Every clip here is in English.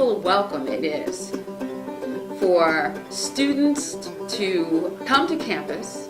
wonderful welcome it is for students to come to campus,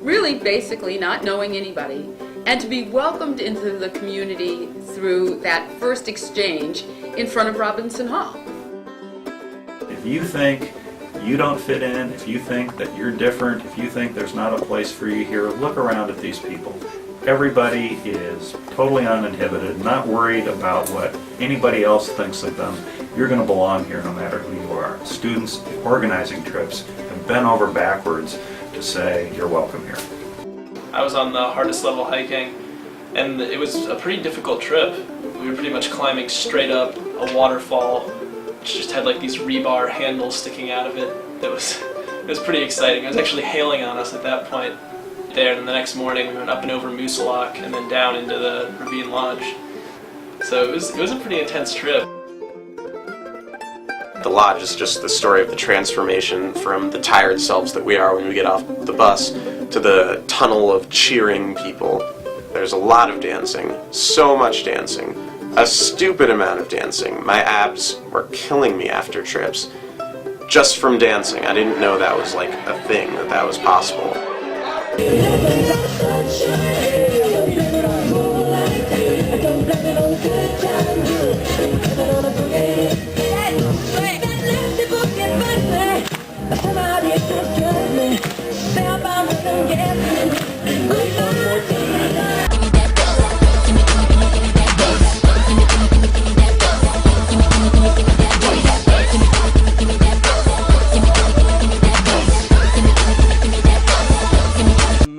really basically not knowing anybody, and to be welcomed into the community through that first exchange in front of Robinson Hall. If you think you don't fit in, if you think that you're different, if you think there's not a place for you here, look around at these people. Everybody is totally uninhibited, not worried about what anybody else thinks of them. You're going to belong here no matter who you are. Students organizing trips have bent over backwards to say you're welcome here. I was on the hardest level hiking, and it was a pretty difficult trip. We were pretty much climbing straight up a waterfall, which just had like these rebar handles sticking out of it. It was pretty exciting. It was actually hailing on us at that point there, and the next morning we went up and over Moose Lock and then down into the Ravine Lodge. So it was a pretty intense trip. The lodge is just the story of the transformation from the tired selves that we are when we get off the bus to the tunnel of cheering people. There's a lot of dancing, so much dancing, a stupid amount of dancing. My abs were killing me after trips just from dancing. I didn't know that was like a thing, that was possible.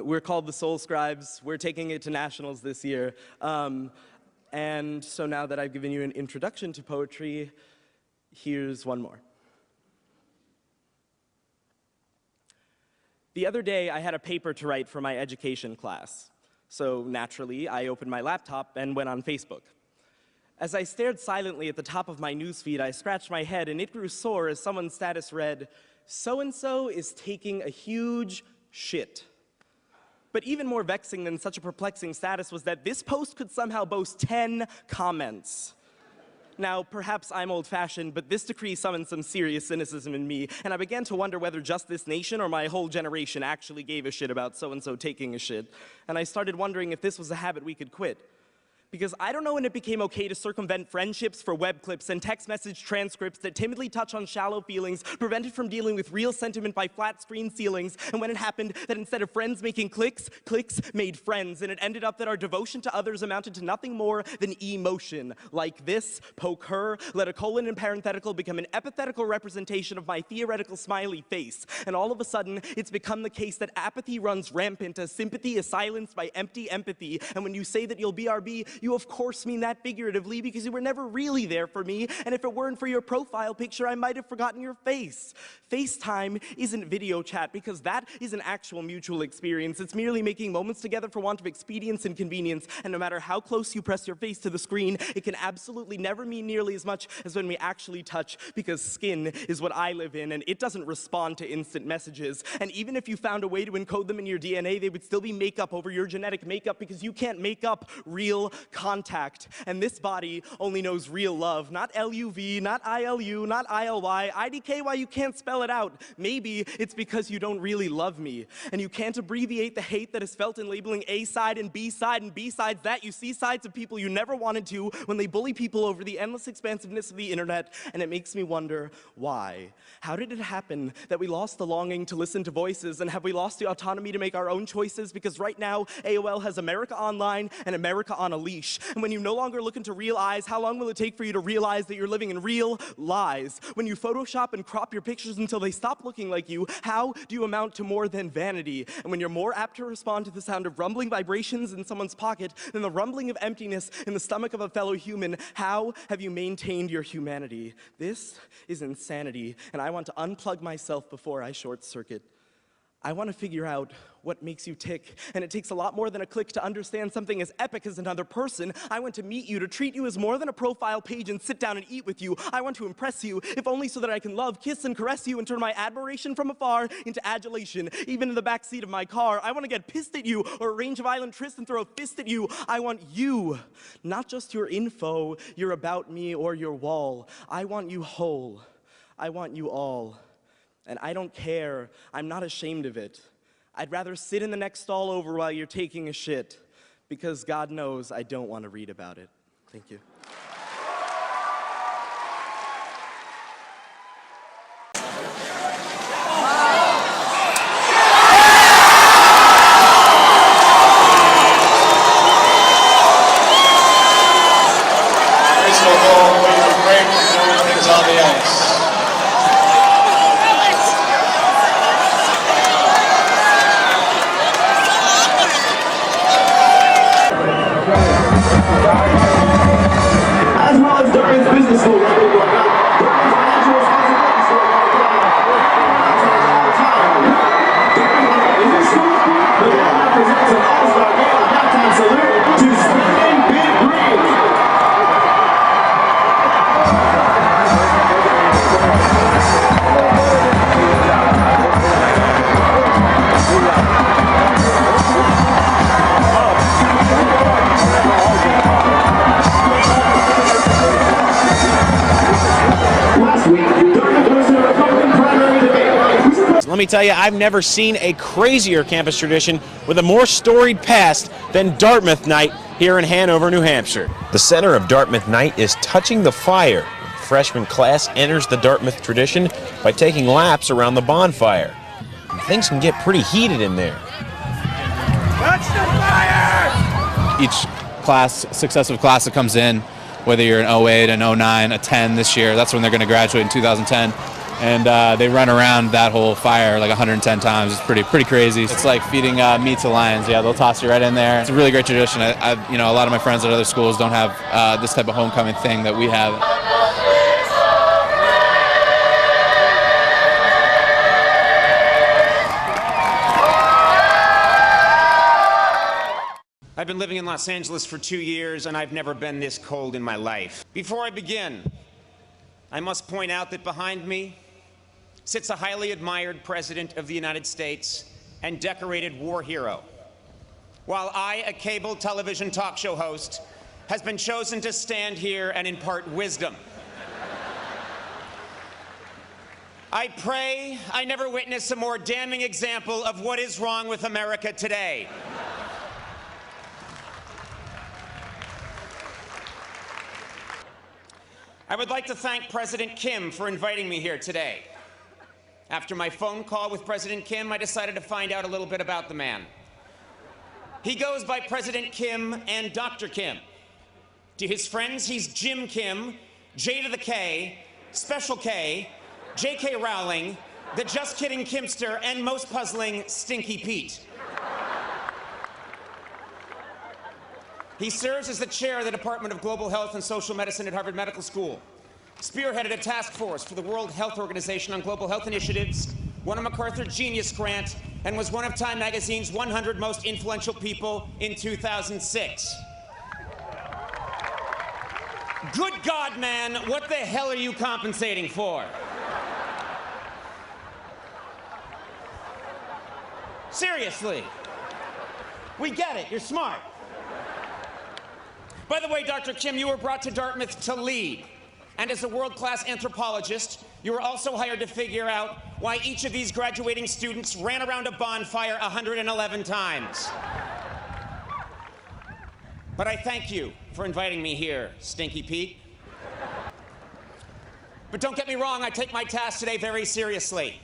We're called the Soul Scribes. We're taking it to nationals this year. And so now that I've given you an introduction to poetry, here's one more. The other day, I had a paper to write for my education class. So naturally, I opened my laptop and went on Facebook. As I stared silently at the top of my newsfeed, I scratched my head, and it grew sore as someone's status read, "So-and-so is taking a huge shit." But even more vexing than such a perplexing status was that this post could somehow boast 10 comments. Now, perhaps I'm old-fashioned, but this decree summoned some serious cynicism in me, and I began to wonder whether just this nation or my whole generation actually gave a shit about so-and-so taking a shit. And I started wondering if this was a habit we could quit. Because I don't know when it became okay to circumvent friendships for web clips and text message transcripts that timidly touch on shallow feelings, prevented from dealing with real sentiment by flat screen ceilings, and when it happened that instead of friends making clicks, clicks made friends, and it ended up that our devotion to others amounted to nothing more than emotion. Like this, poke her, let a colon and parenthetical become an epithetical representation of my theoretical smiley face. And all of a sudden, it's become the case that apathy runs rampant as sympathy is silenced by empty empathy. And when you say that you'll BRB, you of course mean that figuratively because you were never really there for me, and if it weren't for your profile picture, I might have forgotten your face. FaceTime isn't video chat because that is an actual mutual experience. It's merely making moments together for want of expedience and convenience, and no matter how close you press your face to the screen, it can absolutely never mean nearly as much as when we actually touch, because skin is what I live in, and it doesn't respond to instant messages. And even if you found a way to encode them in your DNA, they would still be makeup over your genetic makeup because you can't make up real contact. And this body only knows real love, not LUV, not ILU, not ILY, IDKY, you can't spell it out. Maybe it's because you don't really love me, and you can't abbreviate the hate that is felt in labeling A side and B side, and besides that, you see sides of people you never wanted to when they bully people over the endless expansiveness of the internet, and it makes me wonder, why? How did it happen that we lost the longing to listen to voices, and have we lost the autonomy to make our own choices? Because right now, AOL has America Online and America on a leash. And when you no longer look into real eyes, how long will it take for you to realize that you're living in real lies? When you Photoshop and crop your pictures until they stop looking like you, how do you amount to more than vanity? And when you're more apt to respond to the sound of rumbling vibrations in someone's pocket than the rumbling of emptiness in the stomach of a fellow human, how have you maintained your humanity? This is insanity, and I want to unplug myself before I short circuit. I want to figure out what makes you tick, and it takes a lot more than a click to understand something as epic as another person. I want to meet you, to treat you as more than a profile page and sit down and eat with you. I want to impress you, if only so that I can love, kiss, and caress you and turn my admiration from afar into adulation, even in the backseat of my car. I want to get pissed at you or arrange a violent tryst and throw a fist at you. I want you, not just your info, your about me, or your wall. I want you whole. I want you all. And I don't care. I'm not ashamed of it. I'd rather sit in the next stall over while you're taking a shit, because God knows I don't want to read about it. Thank you. Everything's on the ice. As well as Dartmouth Business School. Presents an all-star game of halftime salute to Spring Big Green. Let me tell you, I've never seen a crazier campus tradition with a more storied past than Dartmouth Night here in Hanover, New Hampshire. The center of Dartmouth Night is touching the fire. The freshman class enters the Dartmouth tradition by taking laps around the bonfire. And things can get pretty heated in there. Touch the fire! Each class, successive class that comes in, whether you're an 08, an 09, a 10 this year, that's when they're going to graduate in 2010. And they run around that whole fire like 110 times. It's pretty crazy. It's like feeding meat to lions. Yeah, they'll toss you right in there. It's a really great tradition. You know, a lot of my friends at other schools don't have this type of homecoming thing that we have. I've been living in Los Angeles for 2 years, and I've never been this cold in my life. Before I begin, I must point out that behind me sits a highly admired President of the United States and decorated war hero, while I, a cable television talk show host, has been chosen to stand here and impart wisdom. I pray I never witness a more damning example of what is wrong with America today. I would like to thank President Kim for inviting me here today. After my phone call with President Kim, I decided to find out a little bit about the man. He goes by President Kim and Dr. Kim. To his friends, he's Jim Kim, J to the K, Special K, J.K. Rowling, the Just Kidding Kimster, and most puzzling, Stinky Pete. He serves as the chair of the Department of Global Health and Social Medicine at Harvard Medical School, spearheaded a task force for the World Health Organization on global health initiatives, won a MacArthur Genius Grant, and was one of Time Magazine's 100 most influential people in 2006. Good God, man, what the hell are you compensating for? Seriously. We get it, you're smart. By the way, Dr. Kim, you were brought to Dartmouth to lead. And as a world-class anthropologist, you were also hired to figure out why each of these graduating students ran around a bonfire 111 times. But I thank you for inviting me here, Stinky Pete. But don't get me wrong, I take my task today very seriously.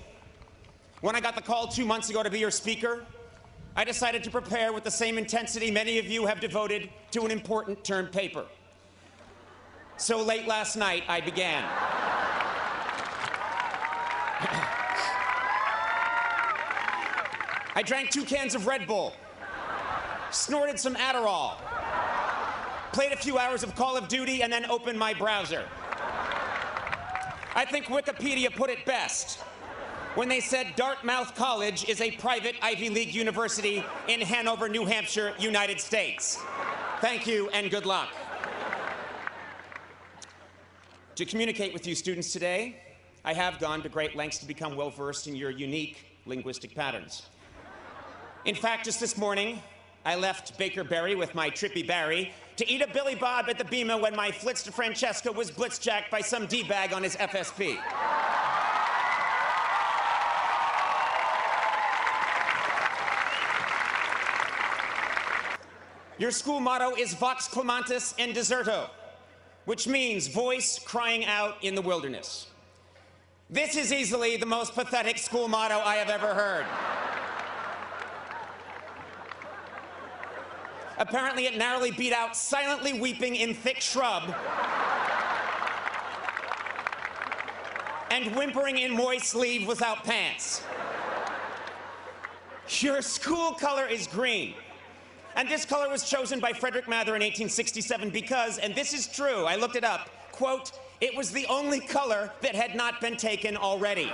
When I got the call 2 months ago to be your speaker, I decided to prepare with the same intensity many of you have devoted to an important term paper. So late last night, I began. I drank 2 cans of Red Bull, snorted some Adderall, played a few hours of Call of Duty, and then opened my browser. I think Wikipedia put it best. when they said Dartmouth College is a private Ivy League university in Hanover, New Hampshire, United States. Thank you and good luck. To communicate with you students today, I have gone to great lengths to become well-versed in your unique linguistic patterns. In fact, just this morning, I left Baker Berry with my Trippy Barry to eat a Billy Bob at the Bema when my Flitz to Francesca was blitzjacked by some D-bag on his FSP. Your school motto is Vox Clamantis in Deserto, which means voice crying out in the wilderness. This is easily the most pathetic school motto I have ever heard. Apparently, it narrowly beat out silently weeping in thick shrub and whimpering in moist leave without pants. Your school color is green. And this color was chosen by Frederick Mather in 1867 because, and this is true, I looked it up, quote, it was the only color that had not been taken already.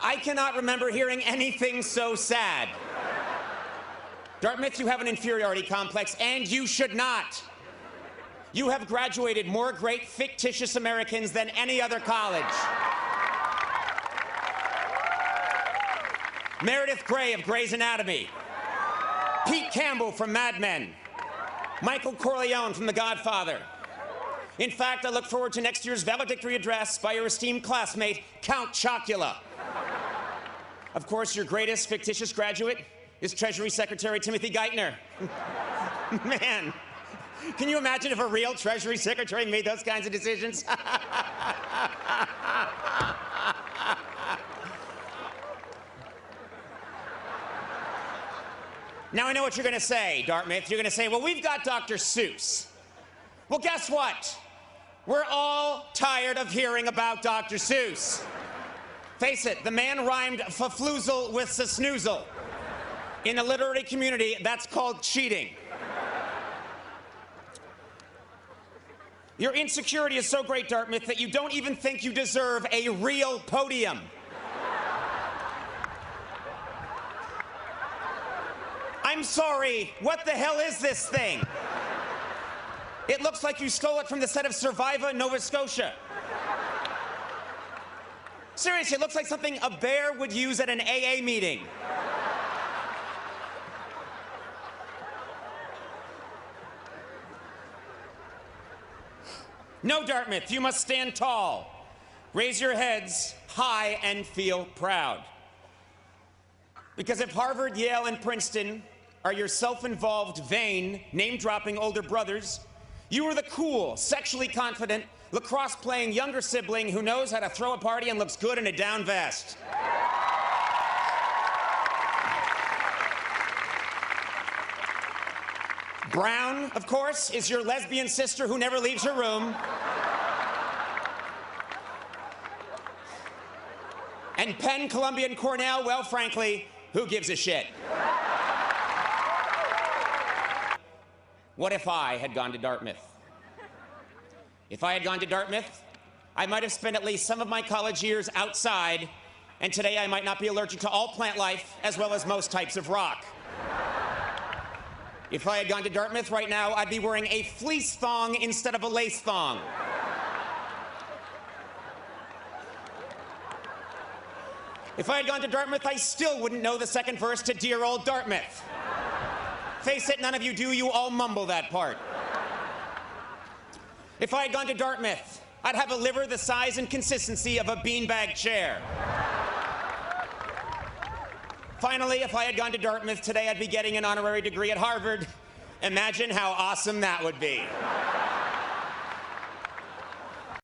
I cannot remember hearing anything so sad. Dartmouth, you have an inferiority complex, and you should not. You have graduated more great fictitious Americans than any other college. Meredith Grey of Grey's Anatomy. Pete Campbell from Mad Men. Michael Corleone from The Godfather. In fact, I look forward to next year's valedictory address by your esteemed classmate, Count Chocula. Of course, your greatest fictitious graduate is Treasury Secretary Timothy Geithner. Man, can you imagine if a real Treasury Secretary made those kinds of decisions? Now I know what you're going to say, Dartmouth. You're going to say, well, we've got Dr. Seuss. Well, guess what? We're all tired of hearing about Dr. Seuss. Face it, the man rhymed fafloozle with snoozle. In the literary community, that's called cheating. Your insecurity is so great, Dartmouth, that you don't even think you deserve a real podium. I'm sorry, what the hell is this thing? It looks like you stole it from the set of Survivor, Nova Scotia. Seriously, it looks like something a bear would use at an AA meeting. No, Dartmouth, you must stand tall. Raise your heads high and feel proud. Because if Harvard, Yale, and Princeton are your self-involved, vain, name-dropping older brothers, you are the cool, sexually confident, lacrosse-playing younger sibling who knows how to throw a party and looks good in a down vest. Brown, of course, is your lesbian sister who never leaves her room. And Penn, Columbia, and Cornell, well, frankly, who gives a shit? What if I had gone to Dartmouth? If I had gone to Dartmouth, I might have spent at least some of my college years outside, and today I might not be allergic to all plant life, as well as most types of rock. If I had gone to Dartmouth right now, I'd be wearing a fleece thong instead of a lace thong. If I had gone to Dartmouth, I still wouldn't know the second verse to Dear Old Dartmouth. Face it, none of you do, you all mumble that part. If I had gone to Dartmouth, I'd have a liver the size and consistency of a beanbag chair. Finally, if I had gone to Dartmouth today, I'd be getting an honorary degree at Harvard. Imagine how awesome that would be.